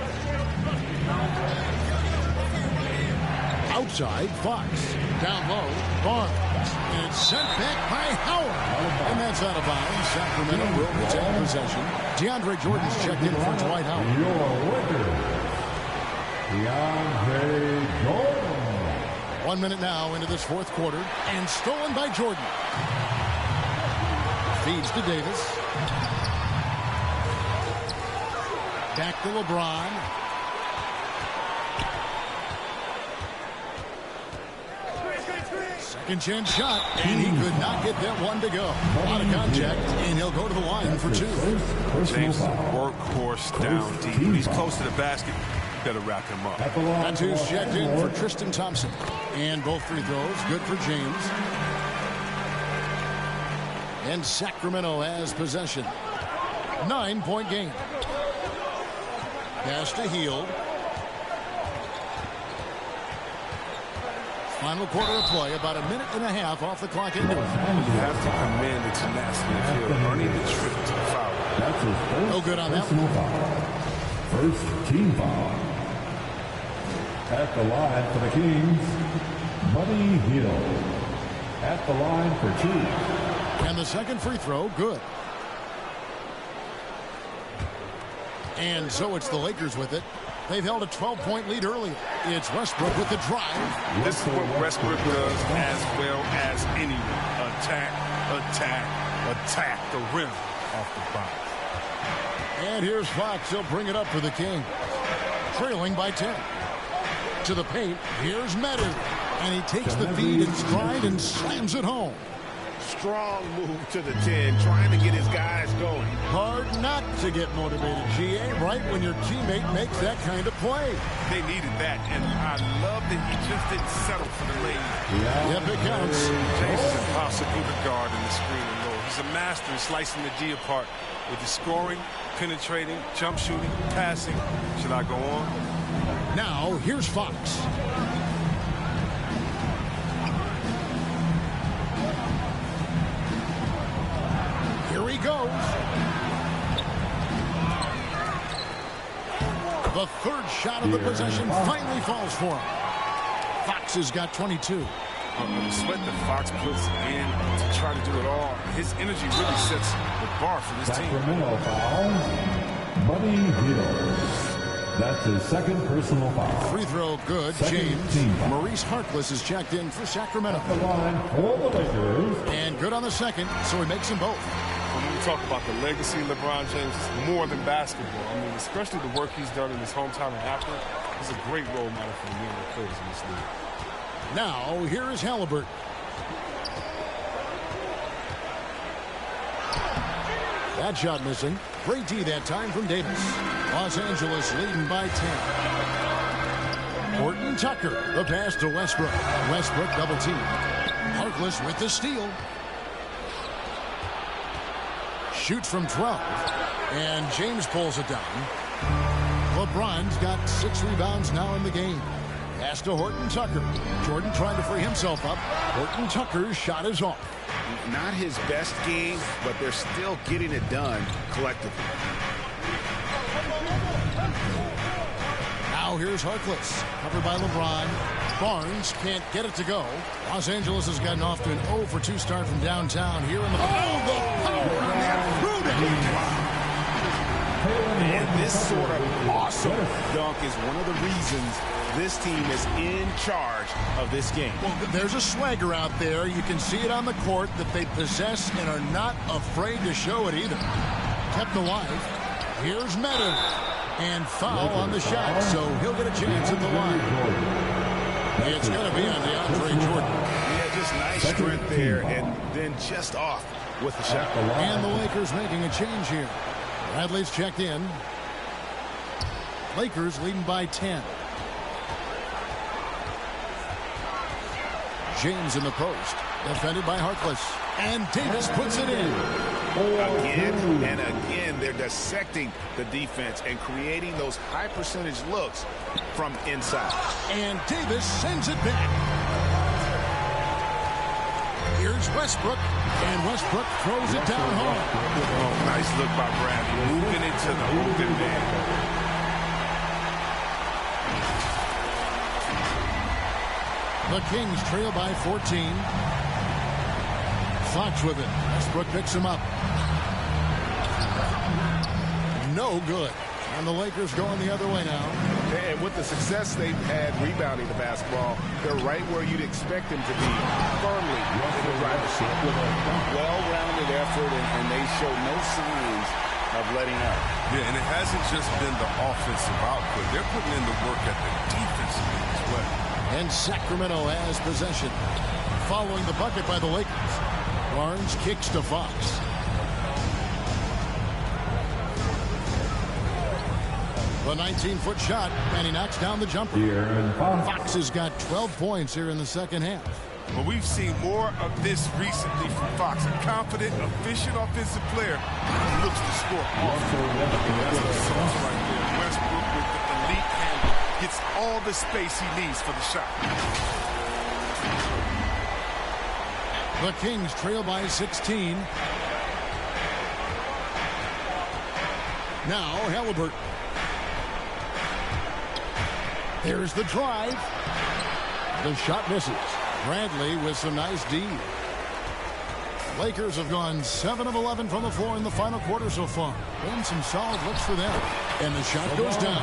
side. Fox down low. Barnes. And it's sent back by Howard. And that's out of bounds. Sacramento will retain possession. DeAndre Jordan's checked in for Dwight Howard. Your winner, DeAndre Jordan. 1 minute now into this fourth quarter. And stolen by Jordan. Feeds to Davis. Back to LeBron. Second chance shot, and he could not get that one to go. Out of contact, and he'll go to the line for two. James is a workhorse down deep. When he's close to the basket, you better wrap him up. That two's checked in for Tristan Thompson. And both free throws, good for James. And Sacramento has possession. 9-point game. Pass to Hield. Final quarter of play, about a minute and a half off the clock. Into it. You have to command the tenacity of Hield, earning the trip to the foul. That's his first no good on that one. First team foul. At the line for the Kings, Buddy Hield. At the line for two. And the second free throw, good. And so it's the Lakers with it. They've held a 12-point lead earlier. It's Westbrook with the drive. This is what Westbrook does as well as anyone. Attack, attack, attack the rim off the box. And here's Fox. He'll bring it up for the Kings. Trailing by 10. To the paint. Here's Meadow. And he takes the feed in stride and slams it home. Strong move to the 10, trying to get his guys going. Hard not to get motivated, GA, right when your teammate makes that kind of play. They needed that, and I love that he just didn't settle for the lane. Yep, it counts. James is impossible to guard in the screen and roll. He's a master in slicing the D apart with his scoring, penetrating, jump shooting, passing. Should I go on? Now, here's Fox. Here he goes. The third shot of the possession finally falls for him. Fox has got 22. The sweat that Fox puts in to try to do it all, his energy really sets the bar for this team. Sacramento foul, Buddy Hield. That's his second personal foul. Free throw good. James. Maurice Harkless is checked in for Sacramento. At the line for the Lakers. And good on the second, so he makes them both. When we talk about the legacy of LeBron James, it's more than basketball. I mean, especially the work he's done in his hometown in Akron. He's a great role model for the young players in this league. Now, here is Halliburton. That shot missing. Great D that time from Davis. Los Angeles leading by 10. Horton Tucker, the pass to Westbrook. Westbrook double team. Harkless with the steal. Shoots from 12. And James pulls it down. LeBron's got 6 rebounds now in the game. Pass to Horton Tucker. Jordan trying to free himself up. Horton Tucker's shot is off. Not his best game, but they're still getting it done collectively. Now here's Harkless. Covered by LeBron. Barnes can't get it to go. Los Angeles has gotten off to an 0 for 2 start from downtown here in the... Oh, the power on that And this sort of awesome dunk is one of the reasons this team is in charge of this game. Well, there's a swagger out there. You can see it on the court that they possess and are not afraid to show it either. Kept alive. Here's Meadow. And foul on the shot, so he'll get a chance at the line. It's going to be on DeAndre Jordan. Yeah, just nice strength there, and then just off with the shot. And the Lakers making a change here. Bradley's checked in. Lakers leading by 10. James in the post. Defended by Harkless. And Davis puts it in. Again and again, they're dissecting the defense and creating those high percentage looks from inside. And Davis sends it back. Here's Westbrook. And Westbrook throws it down home. Oh, nice look by Bradley. Moving into the open man. The Kings trail by 14. Fox with it. Westbrook picks him up. No good. And the Lakers going the other way now. And with the success they've had rebounding the basketball, they're right where you'd expect them to be, firmly in the driver's seat with a well-rounded effort, and they show no signs of letting up. Yeah, and it hasn't just been the offensive output. They're putting in the work at the defensive end as well. And Sacramento has possession. Following the bucket by the Lakers. Barnes kicks to Fox. The 19-foot shot, and he knocks down the jumper. Fox has got 12 points here in the second half. Well, we've seen more of this recently from Fox. A confident, efficient offensive player who looks to score. That's a sauce right there. Westbrook with the elite handle gets all the space he needs for the shot. The Kings trail by 16. Now Halliburton. There's the drive. The shot misses. Bradley with some nice D. Lakers have gone 7 of 11 from the floor in the final quarter so far. Been some solid looks for them. And the shot goes down.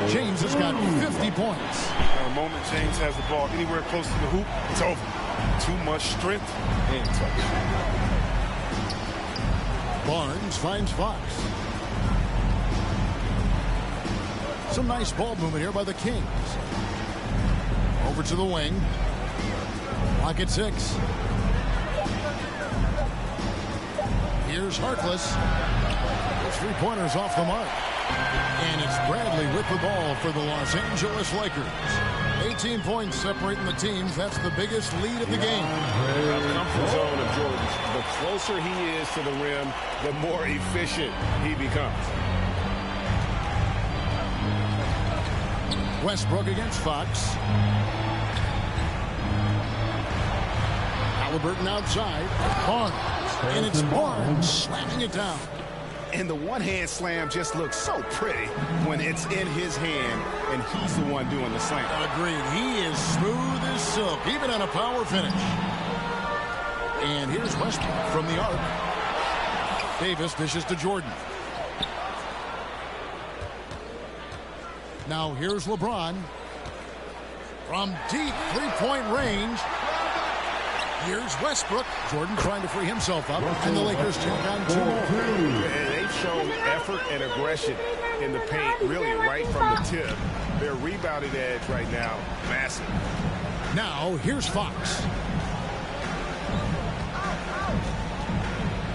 James has got 50 points. The moment James has the ball anywhere close to the hoop, it's over. Too much strength and touch. Barnes finds Fox. Some nice ball movement here by the Kings. Over to the wing. Clock at 6. Here's Harkless. His three-pointers off the mark. And it's Bradley with the ball for the Los Angeles Lakers. 18 points separating the teams. That's the biggest lead of the game. Comfort zone of Jordan. The closer he is to the rim, the more efficient he becomes. Westbrook against Fox. Halliburton outside. Barnes. And it's Barnes slamming it down. And the one-hand slam just looks so pretty when it's in his hand and he's the one doing the slam. Agreed. He is smooth as silk, even on a power finish. And here's Westbrook from the arc. Davis dishes to Jordan. Now here's LeBron. From deep three-point range. Here's Westbrook. Jordan trying to free himself up. And the Lakers take on 2 more. And they've shown effort and aggression in the paint, really right from the tip. Their rebounding edge right now, massive. Now here's Fox.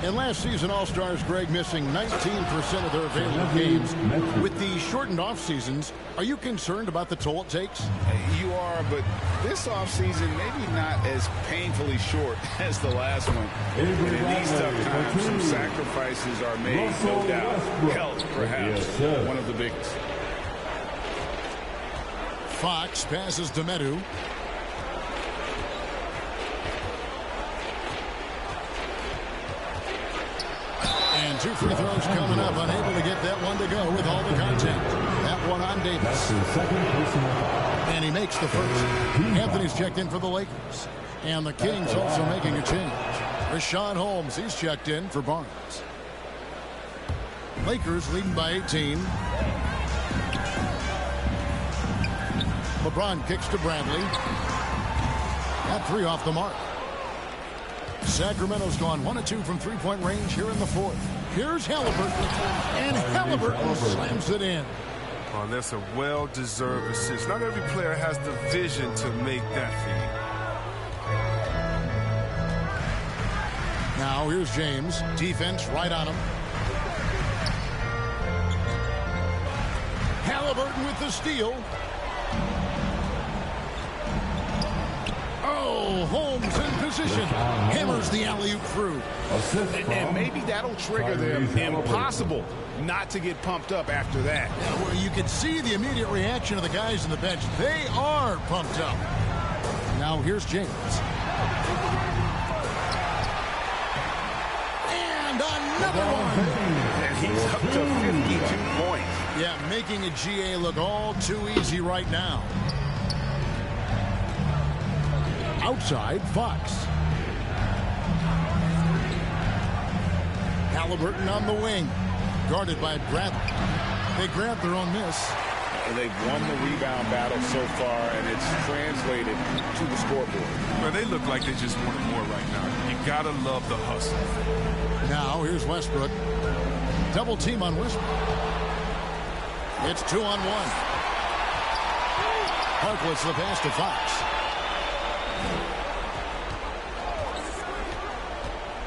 And last season, All-Stars, Greg, missing 19% of their available games. With the shortened off-seasons, are you concerned about the toll it takes? You are, but this offseason maybe not as painfully short as the last one. And in these tough times, some sacrifices are made, no doubt. Health, perhaps, one of the biggest. Fox passes to Medu. And 2 free throws coming up. Unable to get that one to go with all the contact. That one on Davis. And he makes the first. Anthony's checked in for the Lakers. And the Kings also making a change. Rashawn Holmes, he's checked in for Barnes. Lakers leading by 18. LeBron kicks to Bradley. That 3 off the mark. Sacramento's gone 1 of 2 from three-point range here in the 4th. Here's Halliburton, and Halliburton slams it in. Oh, that's a well-deserved assist. Not every player has the vision to make that feed. Now here's James. Defense right on him. Halliburton with the steal. Oh, Holmes in position. Hammers the alley-oop through. And maybe that'll trigger them. Impossible not to get pumped up after that. Yeah, well, you can see the immediate reaction of the guys on the bench. They are pumped up. Now here's James. And another one. And he's up to 52 points. Yeah, making a GA look all too easy right now. Outside, Fox. Halliburton on the wing. Guarded by Bradley. They grab their own miss. And they've won the rebound battle so far, and it's translated to the scoreboard. Well, they look like they just want more right now. You gotta love the hustle. Now here's Westbrook. Double team on Westbrook. It's 2-on-1. Harkless the pass to Fox.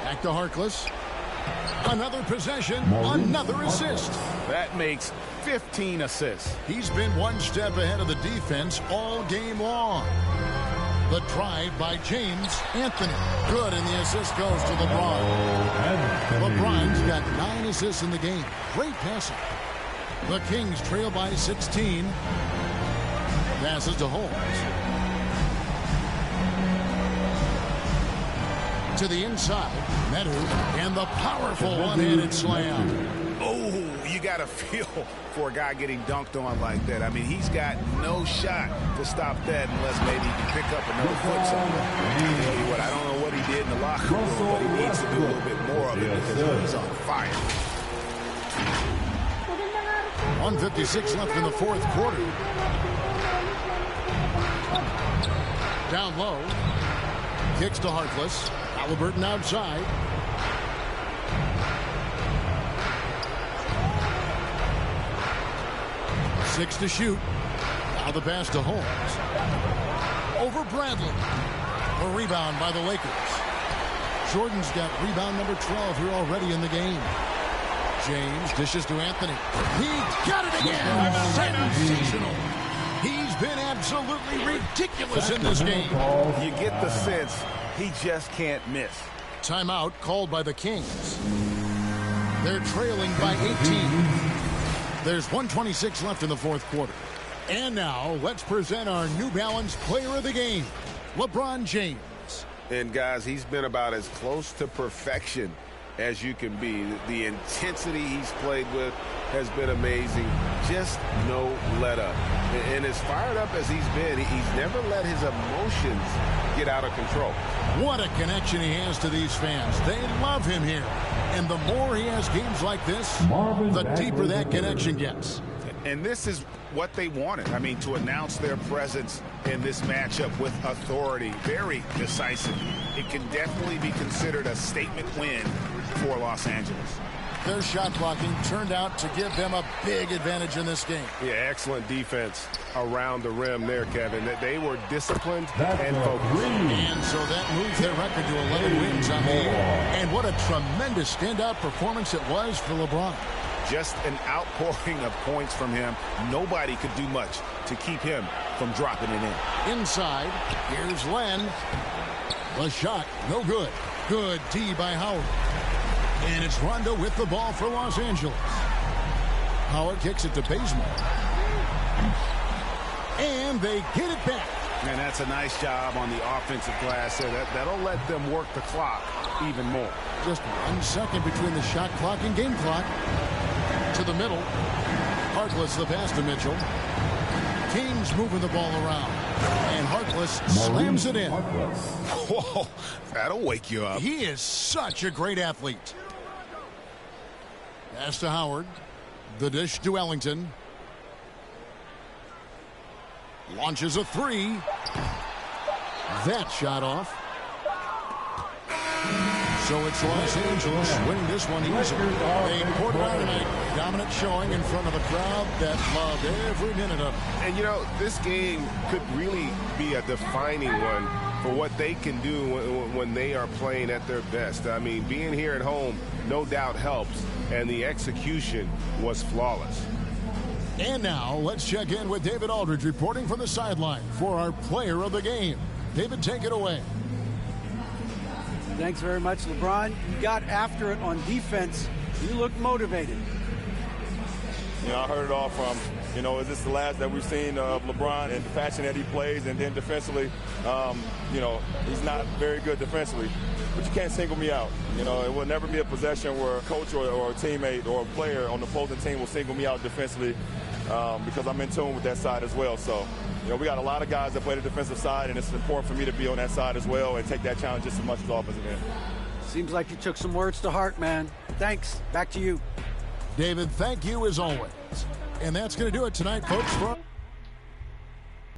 Back to Harkless. Another possession, another assist. That makes 15 assists. He's been one step ahead of the defense all game long. The drive by James Anthony. Good, and the assist goes to LeBron. LeBron's got 9 assists in the game. Great passing. The Kings trail by 16. Passes to Holmes. To the inside, Meadow, and the powerful one-handed slam. Oh, you got to feel for a guy getting dunked on like that. I mean, he's got no shot to stop that unless maybe he can pick up another foot somewhere. I'll tell you what, I don't know what he did in the locker room, but he needs to do a little bit more of it because he's on fire. 1:56 left in the fourth quarter. Down low. Kicks to Harkless. Halliburton outside. Six to shoot. Now the pass to Holmes. Over Bradley. A rebound by the Lakers. Jordan's got rebound number 12 here already in the game. James dishes to Anthony. He got it again. Sensational. He's been absolutely ridiculous in this game. You get the sense he just can't miss. Timeout called by the Kings. They're trailing by 18. There's 1:26 left in the fourth quarter. And now let's present our New Balance player of the game, LeBron James. And guys, he's been about as close to perfection as you can be. The intensity he's played with has been amazing. Just no let up. And as fired up as he's been, he's never let his emotions get out of control. What a connection he has to these fans. They love him here. And the more he has games like this, the deeper that connection gets. And this is what they wanted. I mean, to announce their presence in this matchup with authority, very decisive. It can definitely be considered a statement win for Los Angeles. Their shot blocking turned out to give them a big advantage in this game. Yeah, excellent defense around the rim there, Kevin. They were disciplined and focused. And so that moves their record to 11 wins on the year. And what a tremendous standout performance it was for LeBron. Just an outpouring of points from him. Nobody could do much to keep him from dropping it in. Inside, here's Len. The shot, no good. Good D by Howard. And it's Rondo with the ball for Los Angeles. Howard kicks it to Bazemore. And they get it back. And that's a nice job on the offensive glass there. That'll let them work the clock even more. Just 1 second between the shot clock and game clock. To the middle. Harkless the pass to Mitchell. Kings moving the ball around. And Harkless slams it in. Whoa, that'll wake you up. He is such a great athlete. Pass to Howard. The dish to Ellington. Launches a three. That shot off. So it's Los Angeles winning this one easily. A quarter tonight, dominant showing in front of a crowd that loved every minute of it. And, you know, this game could really be a defining one for what they can do when they are playing at their best. I mean, being here at home no doubt helps, and the execution was flawless. And now let's check in with David Aldridge reporting from the sideline for our player of the game. David, take it away. Thanks very much, LeBron. You got after it on defense. You looked motivated. You know, I heard it all from, you know, is this the last that we've seen of LeBron and the passion that he plays? And then defensively, you know, he's not very good defensively. But you can't single me out. You know, it will never be a possession where a coach or a teammate or a player on the opposing team will single me out defensively because I'm in tune with that side as well. So You know, we got a lot of guys that play the defensive side, and it's important for me to be on that side as well and take that challenge just as much as offensive end. Seems like you took some words to heart, man. Thanks. Back to you. David, thank you as always. And that's going to do it tonight, folks.